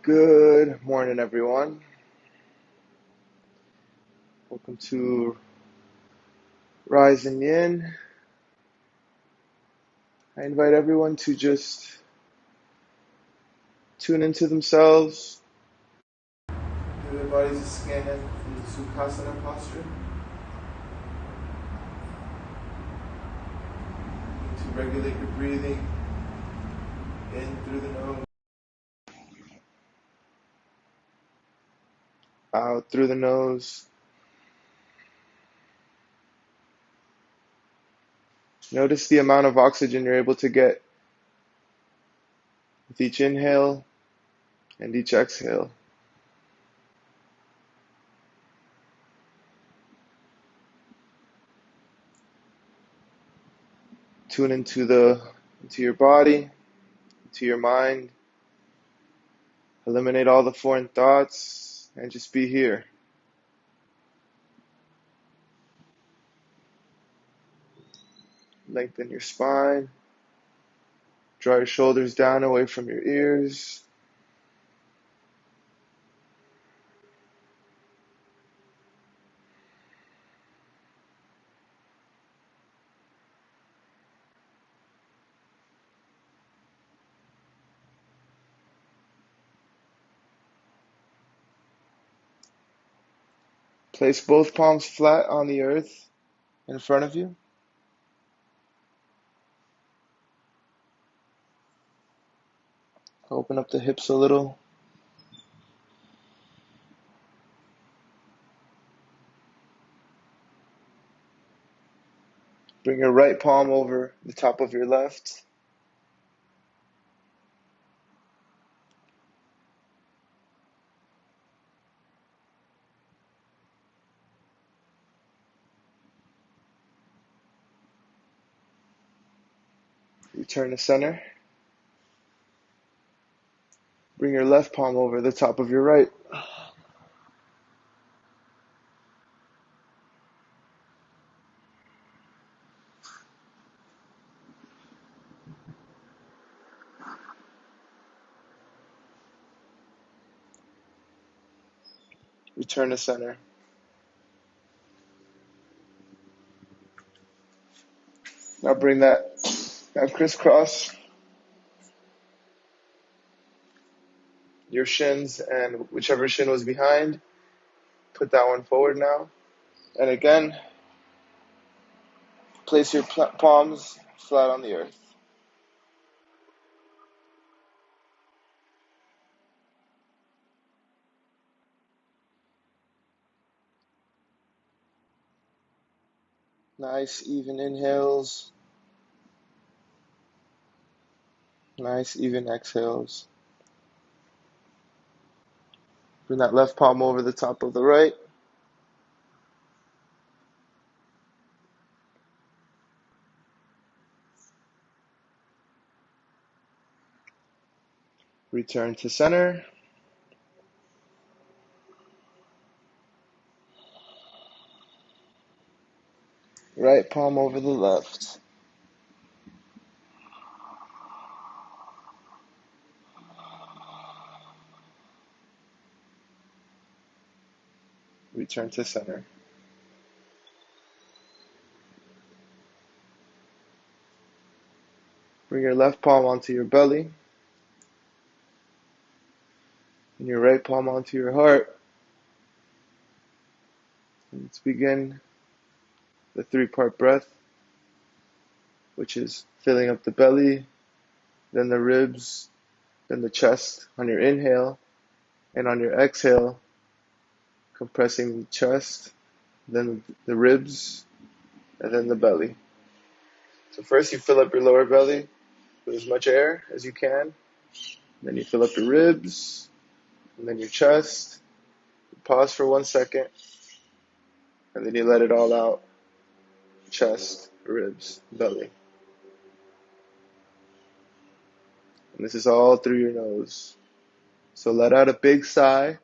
Good morning, everyone. Welcome to Rise and Yin. I invite everyone to just tune into themselves. Give their bodies a scan from the Sukhasana posture. To regulate your breathing in through the nose, out through the nose. Notice the amount of oxygen you're able to get with each inhale and each exhale. Tune into your body, into your mind. Eliminate all the foreign thoughts and just be here. Lengthen your spine. Draw your shoulders down away from your ears. Place both palms flat on the earth in front of you. Open up the hips a little. Bring your right palm over the top of your left. Return to center. Bring your left palm over the top of your right. Return to center. Now crisscross your shins, and whichever shin was behind, put that one forward now. And again, place your palms flat on the earth. Nice even inhales. Nice even exhales. Bring that left palm over the top of the right. Return to center. Right palm over the left. Return to center. Bring your left palm onto your belly and your right palm onto your heart. And let's begin the 3-part breath, which is filling up the belly, then the ribs, then the chest on your inhale, and on your exhale, compressing the chest, then the ribs, and then the belly. So first you fill up your lower belly with as much air as you can. Then you fill up your ribs, and then your chest. You pause for 1 second, and then you let it all out. Chest, ribs, belly. And this is all through your nose. So let out a big sigh.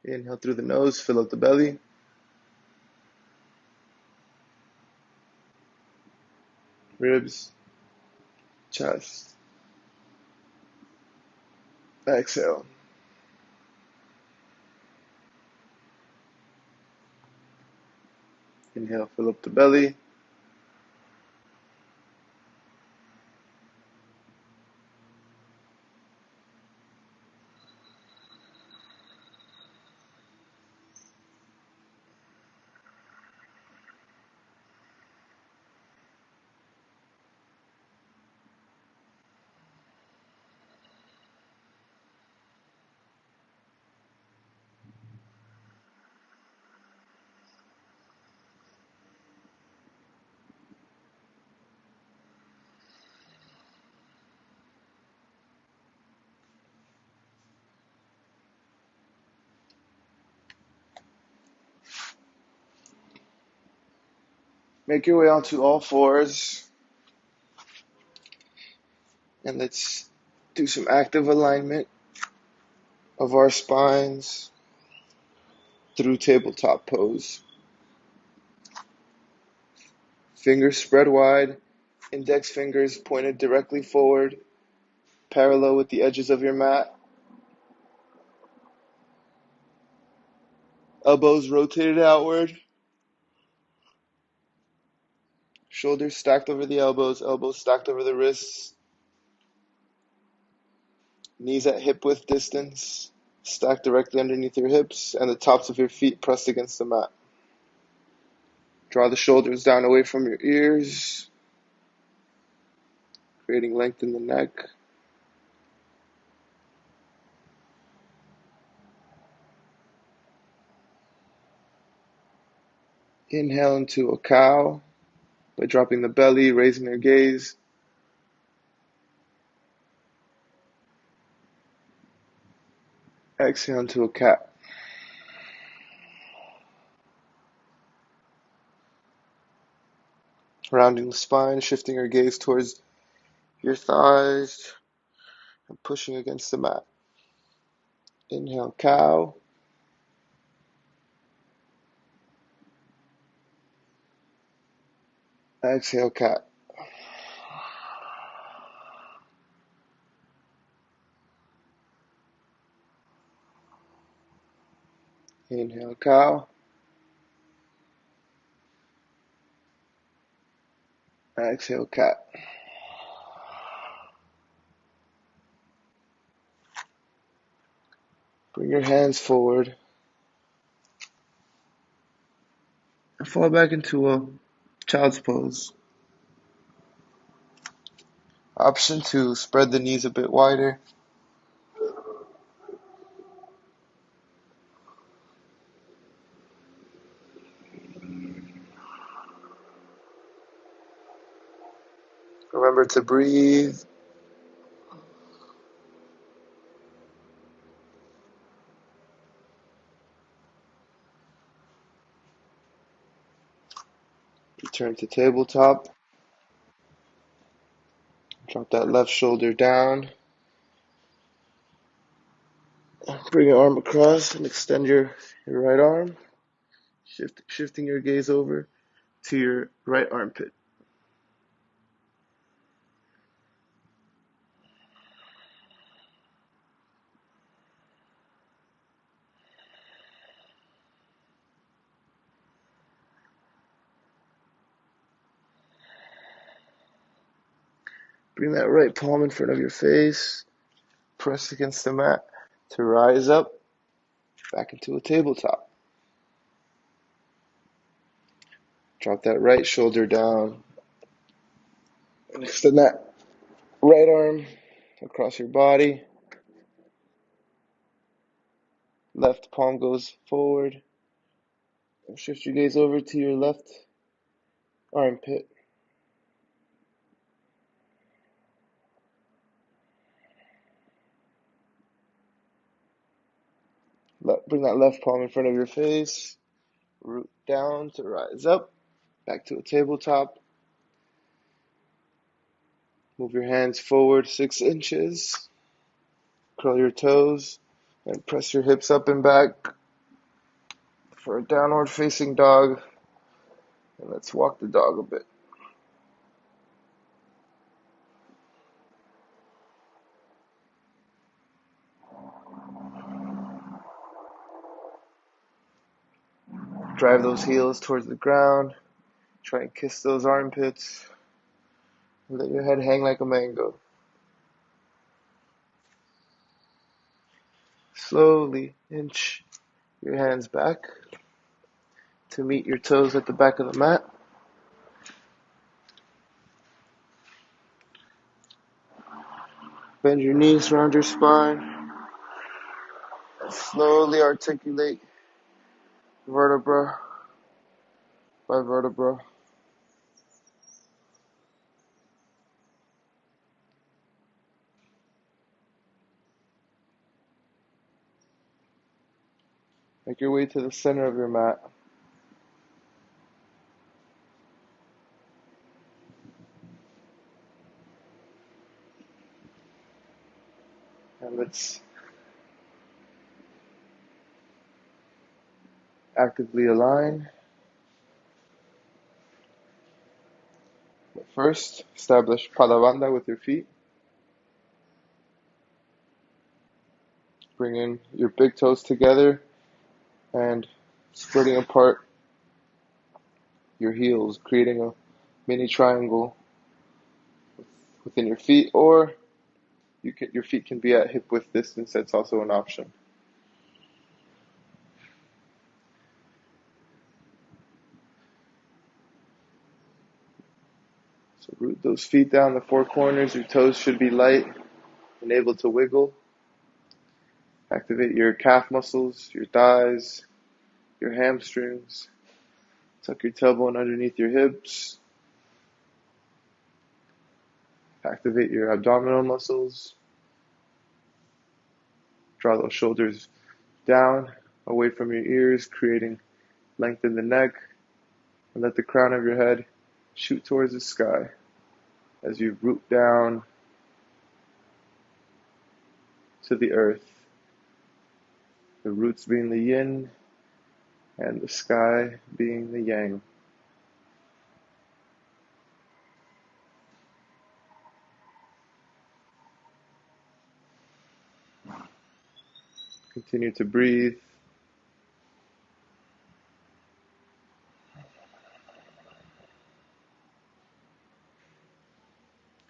Inhale through the nose, fill up the belly. Ribs, chest. Exhale. Inhale, fill up the belly. Make your way onto all fours, and let's do some active alignment of our spines through tabletop pose. Fingers spread wide, index fingers pointed directly forward, parallel with the edges of your mat. Elbows rotated outward. Shoulders stacked over the elbows, elbows stacked over the wrists. Knees at hip width distance, stacked directly underneath your hips, and the tops of your feet pressed against the mat. Draw the shoulders down away from your ears, creating length in the neck. Inhale into a cow by dropping the belly, raising your gaze. Exhale into a cat. Rounding the spine, shifting your gaze towards your thighs and pushing against the mat. Inhale, cow. Exhale, cat. Inhale, cow. Exhale, cat. Bring your hands forward and fall back into a child's pose. Option 2, spread the knees a bit wider. Remember to breathe. Return to tabletop. Drop that left shoulder down. Bring your arm across and extend your right arm. Shifting your gaze over to your right armpit. Bring that right palm in front of your face. Press against the mat to rise up back into a tabletop. Drop that right shoulder down and extend that right arm across your body. Left palm goes forward. And shift your gaze over to your left armpit. Bring that left palm in front of your face. Root down to rise up. Back to a tabletop. Move your hands forward 6 inches. Curl your toes and press your hips up and back for a downward facing dog. And let's walk the dog a bit. Drive those heels towards the ground. Try and kiss those armpits. And let your head hang like a mango. Slowly inch your hands back to meet your toes at the back of the mat. Bend your knees around your spine. Slowly articulate vertebra by vertebra. Make your way to the center of your mat. And let's actively align. But first, establish Padavanda with your feet. Bring in your big toes together and spreading apart your heels, creating a mini triangle within your feet, or your feet can be at hip width distance. That's also an option. So root those feet down the four corners. Your toes should be light and able to wiggle. Activate your calf muscles, your thighs, your hamstrings. Tuck your tailbone underneath your hips. Activate your abdominal muscles. Draw those shoulders down, away from your ears, creating length in the neck. And let the crown of your head shoot towards the sky as you root down to the earth. The roots being the yin and the sky being the yang. Continue to breathe.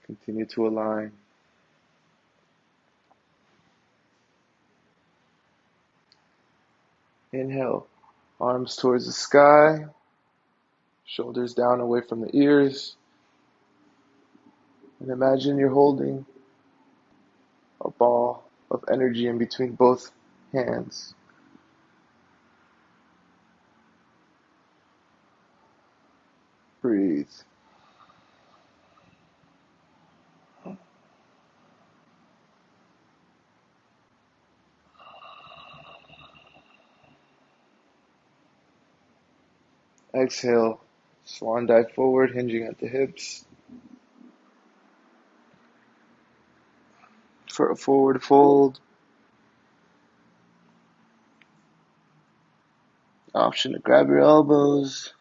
Continue to align. Inhale, arms towards the sky, shoulders down away from the ears. And imagine you're holding a ball of energy in between both hands. Breathe. Exhale, swan dive forward, hinging at the hips. For a forward fold. Option to grab your elbows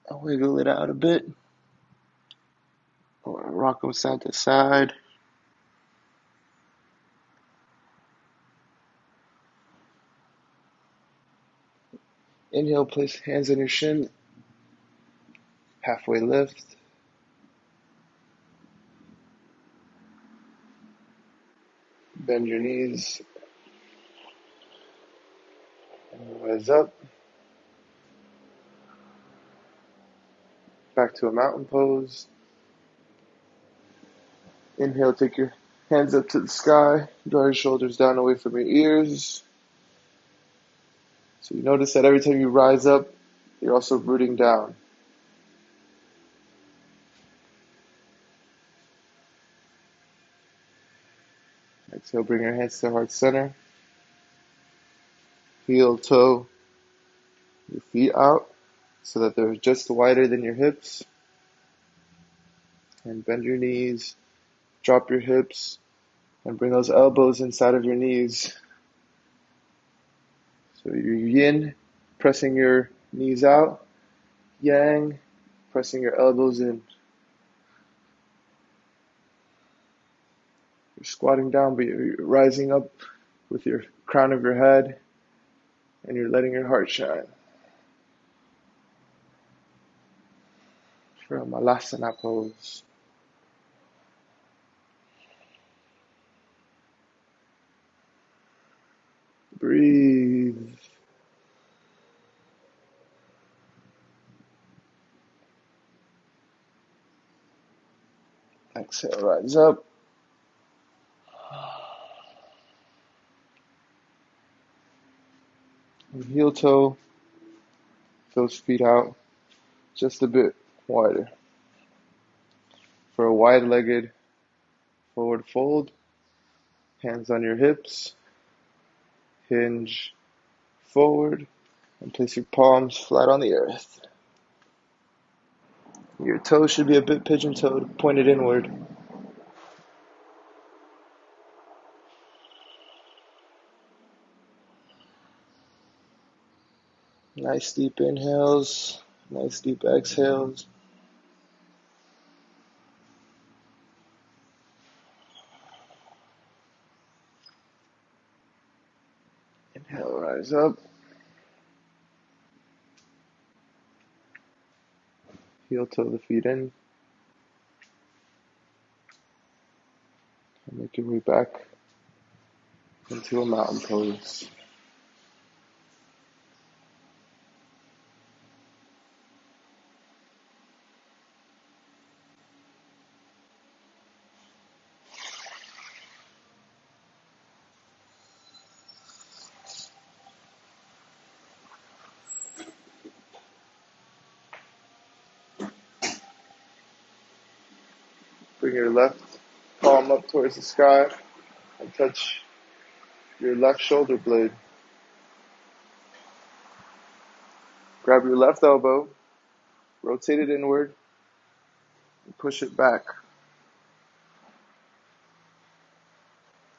and wiggle it out a bit. Or rock them side to side. Inhale, place hands on your shin. Halfway lift. Bend your knees. And rise up. Back to a mountain pose. Inhale, take your hands up to the sky. Draw your shoulders down away from your ears. So you notice that every time you rise up, you're also rooting down. Exhale, bring your hands to heart center. Heel, toe, your feet out so that they're just wider than your hips. And bend your knees, drop your hips, and bring those elbows inside of your knees. So your yin, pressing your knees out. Yang, pressing your elbows in. You're squatting down, but you're rising up with your crown of your head and you're letting your heart shine. For a Malasana pose. Breathe. Exhale, rise up. And heel toe those feet out just a bit wider. For a wide-legged forward fold, hands on your hips, hinge forward, and place your palms flat on the earth. Your toes should be a bit pigeon-toed, pointed inward. Nice deep inhales, nice deep exhales. Inhale, rise up. Heel toe the feet in. And make your way back into a mountain pose. Bring your left palm up towards the sky and touch your left shoulder blade. Grab your left elbow, rotate it inward, and push it back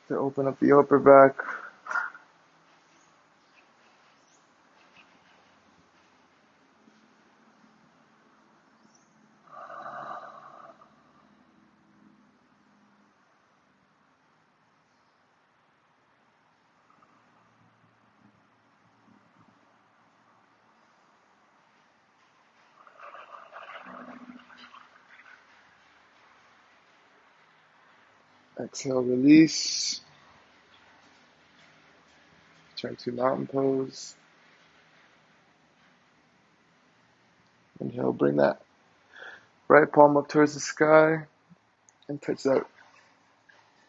to open up the upper back. Exhale, release. Turn to mountain pose. Inhale, bring that right palm up towards the sky and touch that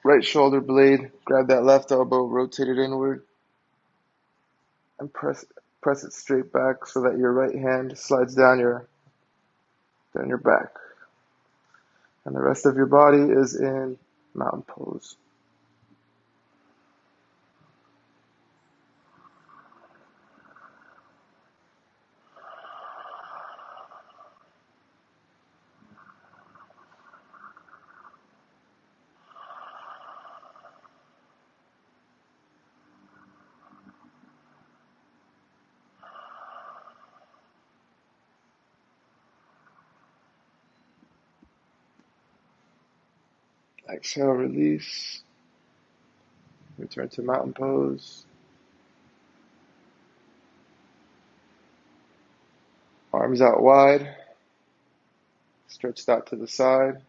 right shoulder blade. Grab that left elbow, rotate it inward, and press it straight back so that your right hand slides down your back. And the rest of your body is in mountain pose. Exhale, release. Return to mountain pose. Arms out wide, stretched out to the side.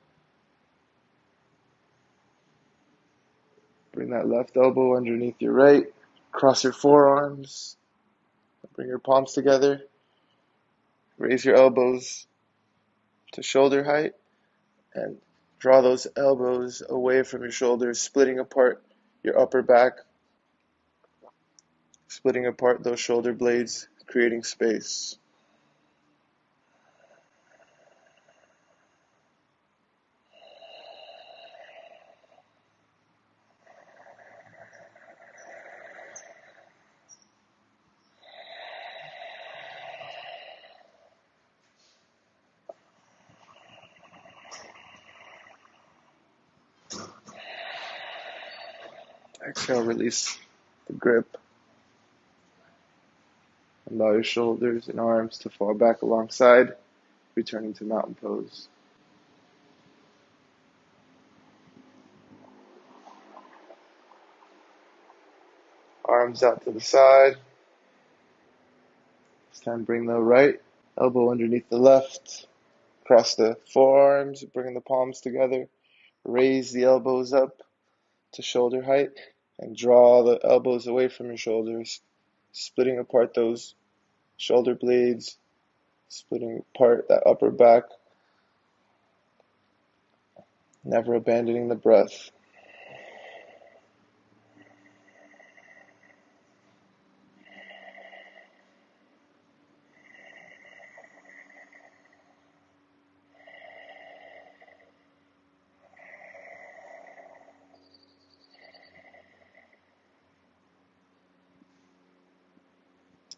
Bring that left elbow underneath your right. Cross your forearms. Bring your palms together. Raise your elbows to shoulder height and draw those elbows away from your shoulders, splitting apart your upper back, splitting apart those shoulder blades, creating space. Exhale, release the grip. Allow your shoulders and arms to fall back alongside, returning to mountain pose. Arms out to the side. Next time, bring the right elbow underneath the left. Cross the forearms, bring the palms together. Raise the elbows up to shoulder height and draw the elbows away from your shoulders, splitting apart those shoulder blades, splitting apart that upper back, never abandoning the breath.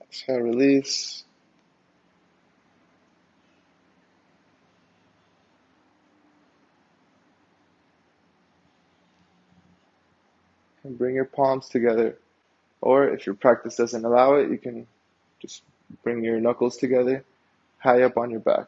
Exhale, release. And bring your palms together. Or if your practice doesn't allow it, you can just bring your knuckles together, high up on your back.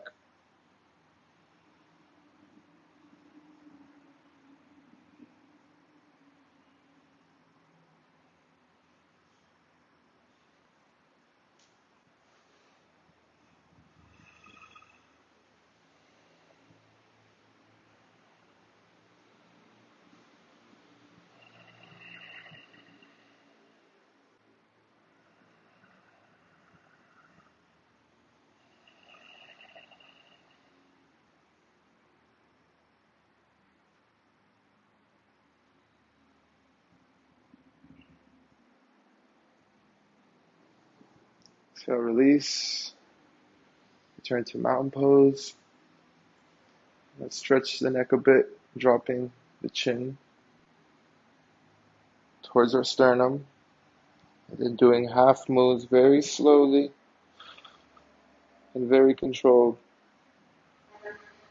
Exhale, release. Return to mountain pose. Let's stretch the neck a bit, dropping the chin towards our sternum. And then doing half moves very slowly and very controlled,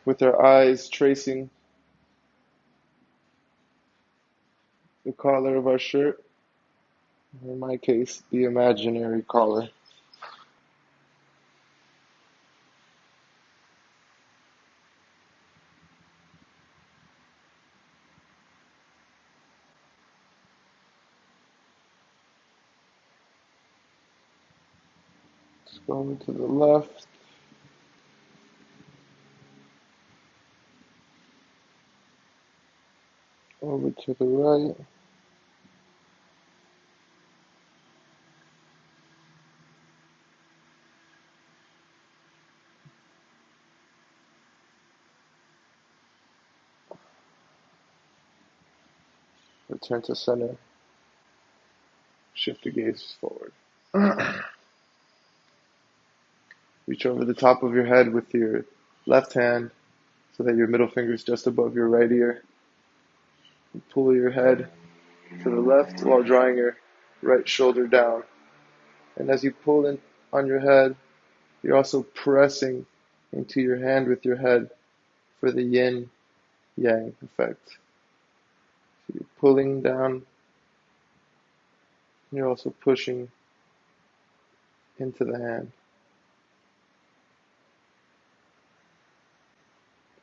with our eyes tracing the collar of our shirt, or in my case, the imaginary collar. Just going to the left, over to the right. Return to center. Shift the gaze forward. Reach over the top of your head with your left hand so that your middle finger is just above your right ear. And pull your head to the left while drawing your right shoulder down. And as you pull in on your head, you're also pressing into your hand with your head for the yin yang effect. So you're pulling down, and you're also pushing into the hand.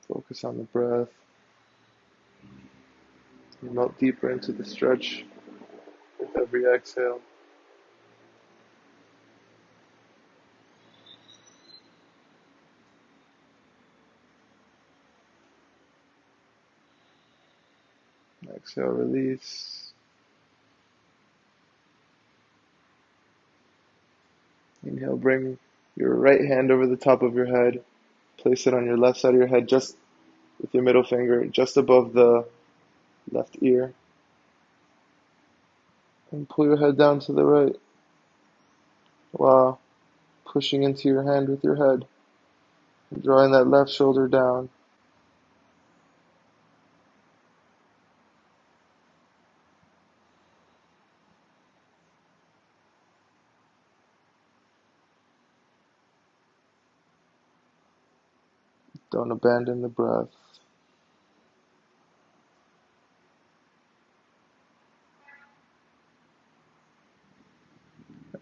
Focus on the breath. You melt deeper into the stretch with every exhale. Exhale, release. Inhale, bring your right hand over the top of your head. Place it on your left side of your head, just with your middle finger, just above the left ear. And pull your head down to the right while pushing into your hand with your head. And drawing that left shoulder down. Don't abandon the breath.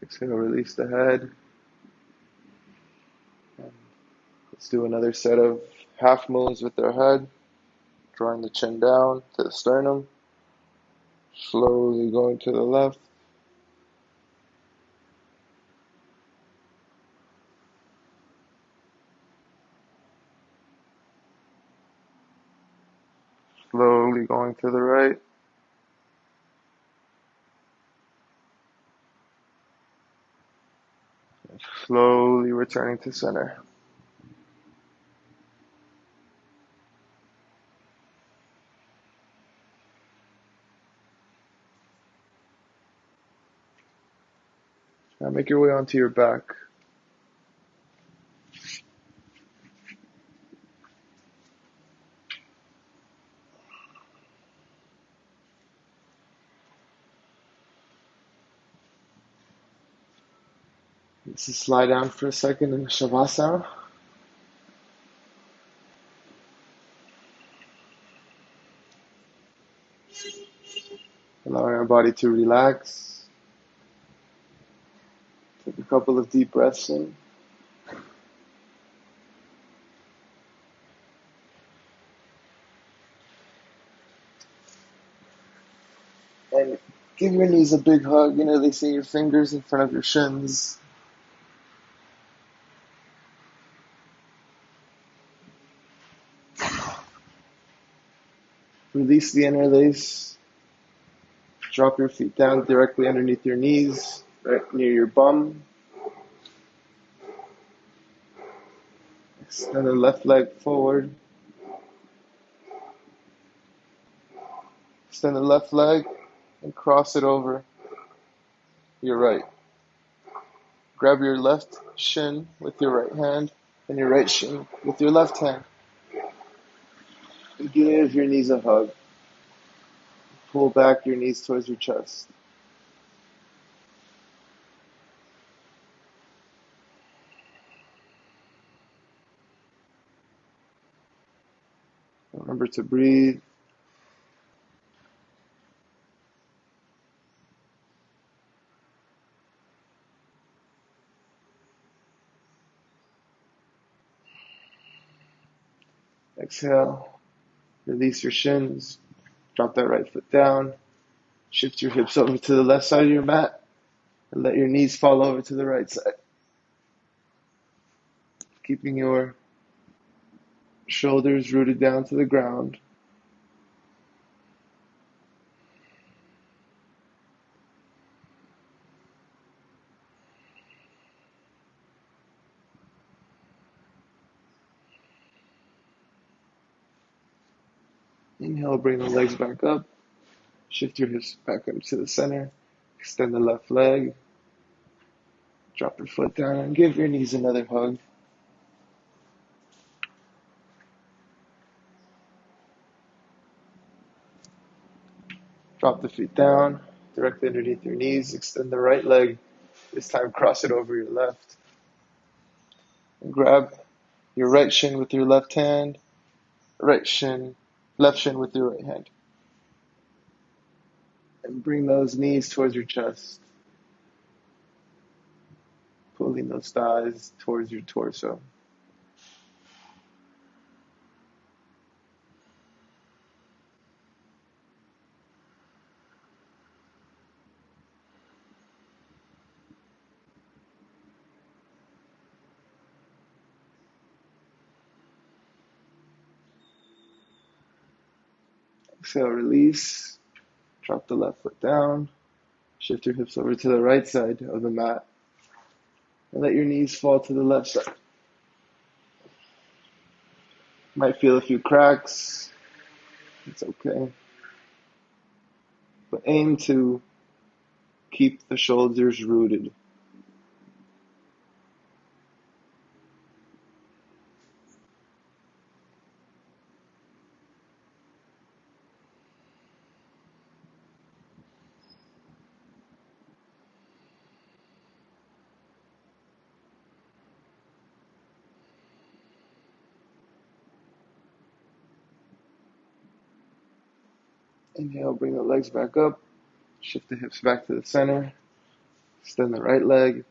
Exhale, release the head. And let's do another set of half moons with our head. Drawing the chin down to the sternum. Slowly going to the left. Slowly going to the right. Slowly returning to center. Now make your way onto your back. Just lie down for a second in Shavasana. Allowing our body to relax. Take a couple of deep breaths in. And give your knees a big hug, interlacing your fingers in front of your shins. Release the interlace. Drop your feet down directly underneath your knees, right near your bum. Extend the left leg forward. Extend the left leg and cross it over your right. Grab your left shin with your right hand and your right shin with your left hand. And give your knees a hug. Pull back your knees towards your chest. Remember to breathe. Exhale. Release your shins. Drop that right foot down. Shift your hips over to the left side of your mat. And let your knees fall over to the right side. Keeping your shoulders rooted down to the ground. Inhale, bring the legs back up. Shift your hips back up to the center. Extend the left leg. Drop your foot down and give your knees another hug. Drop the feet down, directly underneath your knees. Extend the right leg. This time cross it over your left. And grab your right shin with your left hand. Left shin with your right hand. And bring those knees towards your chest. Pulling those thighs towards your torso. Exhale, release. Drop the left foot down. Shift your hips over to the right side of the mat. And let your knees fall to the left side. Might feel a few cracks. It's okay. But aim to keep the shoulders rooted. Inhale, bring the legs back up. Shift the hips back to the center. Extend the right leg.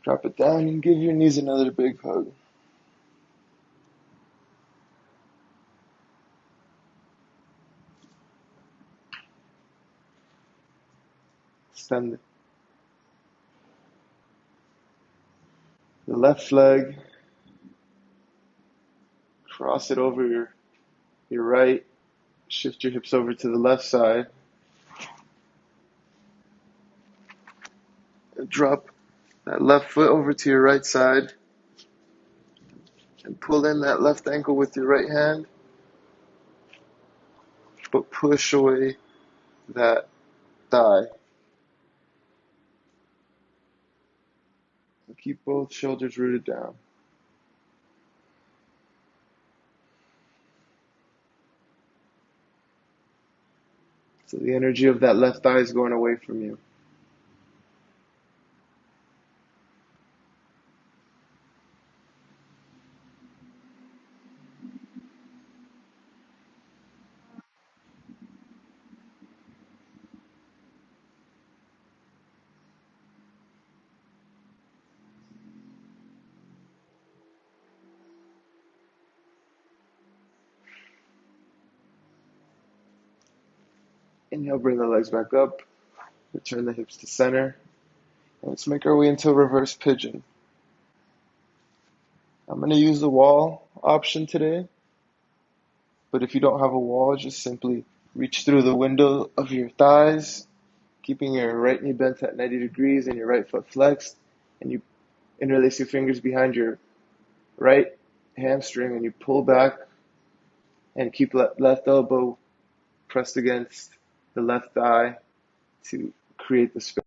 Drop it down and give your knees another big hug. Extend the left leg. Cross it over your right. Shift your hips over to the left side. And drop that left foot over to your right side. And pull in that left ankle with your right hand. But push away that thigh. And keep both shoulders rooted down. So the energy of that left thigh is going away from you. Inhale, bring the legs back up. Return the hips to center. And let's make our way into a reverse pigeon. I'm going to use the wall option today. But if you don't have a wall, just simply reach through the window of your thighs, keeping your right knee bent at 90 degrees and your right foot flexed. And you interlace your fingers behind your right hamstring and you pull back and keep left elbow pressed against the left thigh to create the space.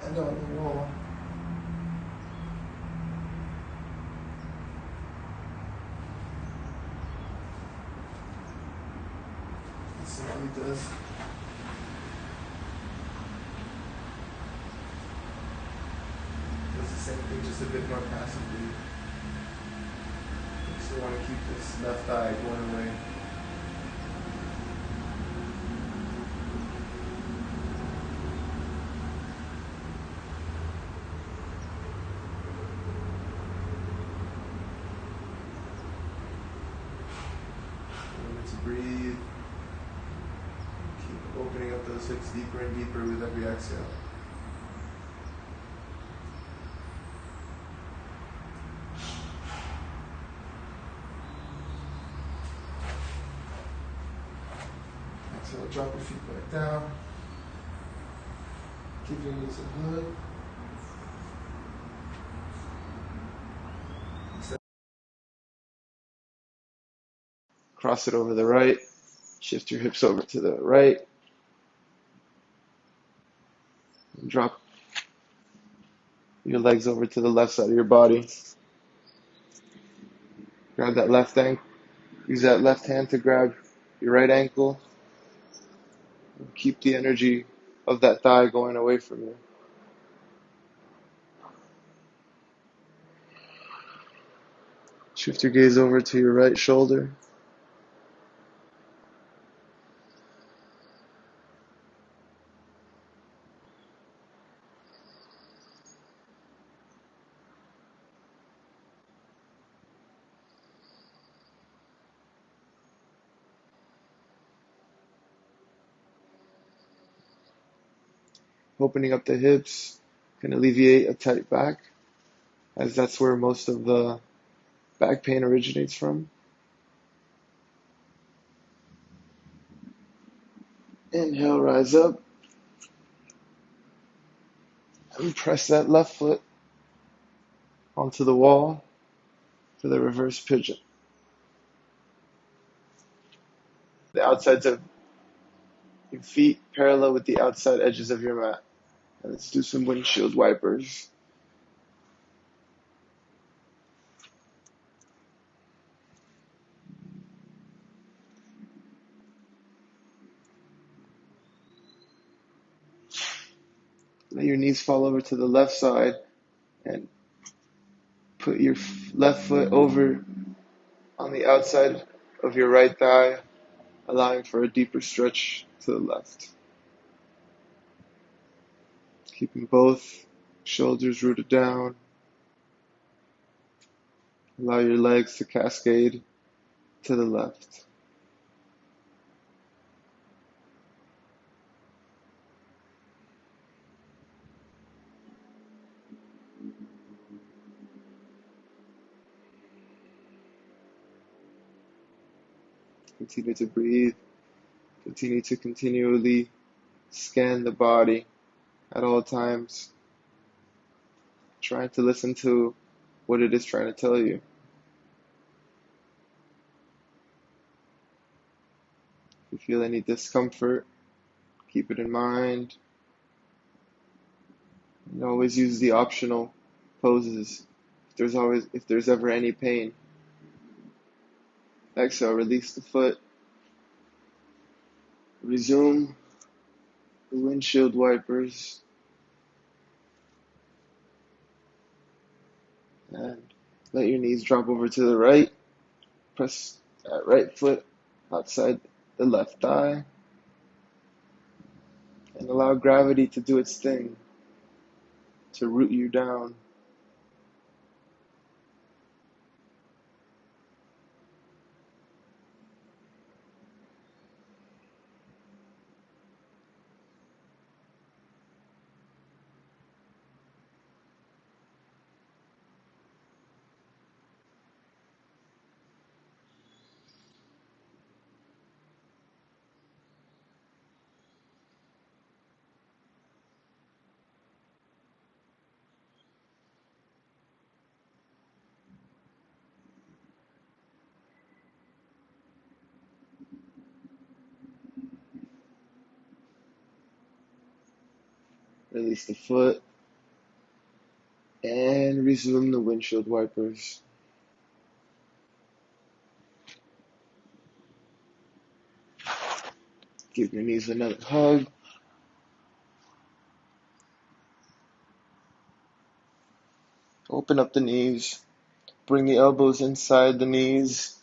And on the wall. It simply does the same thing, just a bit more passively. You still want to keep this left thigh going away. Remember to breathe. Keep opening up those hips deeper and deeper with every exhale. Exhale, drop your feet back down. Keep your knees a hood. Cross it over the right. Shift your hips over to the right. And drop your legs over to the left side of your body. Grab that left ankle. Use that left hand to grab your right ankle. And keep the energy of that thigh going away from you. Shift your gaze over to your right shoulder. Opening up the hips can alleviate a tight back, as that's where most of the back pain originates from. Inhale, rise up. And press that left foot onto the wall for the reverse pigeon. The outsides of your feet parallel with the outside edges of your mat. And let's do some windshield wipers. Let your knees fall over to the left side and put your left foot over on the outside of your right thigh, allowing for a deeper stretch to the left. Keeping both shoulders rooted down. Allow your legs to cascade to the left. Continue to breathe. Continue to continually scan the body at all times, trying to listen to what it is trying to tell you. If you feel any discomfort, keep it in mind. And always use the optional poses if there's ever any pain. Exhale, release the foot. Resume the windshield wipers. And let your knees drop over to the right. Press that right foot outside the left thigh. And allow gravity to do its thing, to root you down. Release the foot. And resume the windshield wipers. Give your knees another hug. Open up the knees. Bring the elbows inside the knees.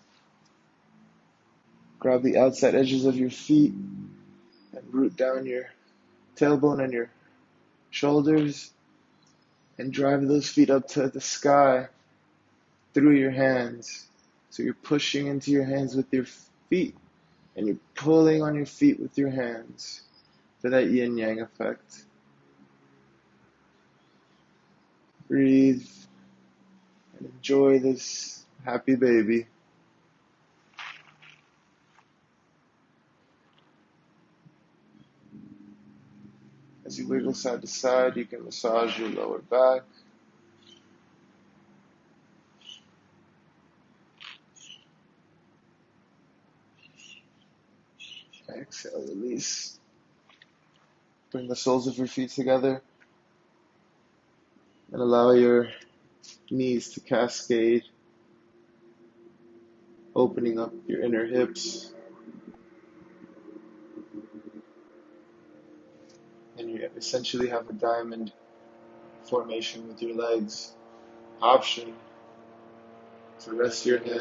Grab the outside edges of your feet and root down your tailbone and your shoulders. And drive those feet up to the sky through your hands. So you're pushing into your hands with your feet. And you're pulling on your feet with your hands for that yin-yang effect. Breathe and enjoy this happy baby. As you wiggle side to side, you can massage your lower back. Exhale, release. Bring the soles of your feet together and allow your knees to cascade, opening up your inner hips. And you essentially have a diamond formation with your legs. Option to rest your hands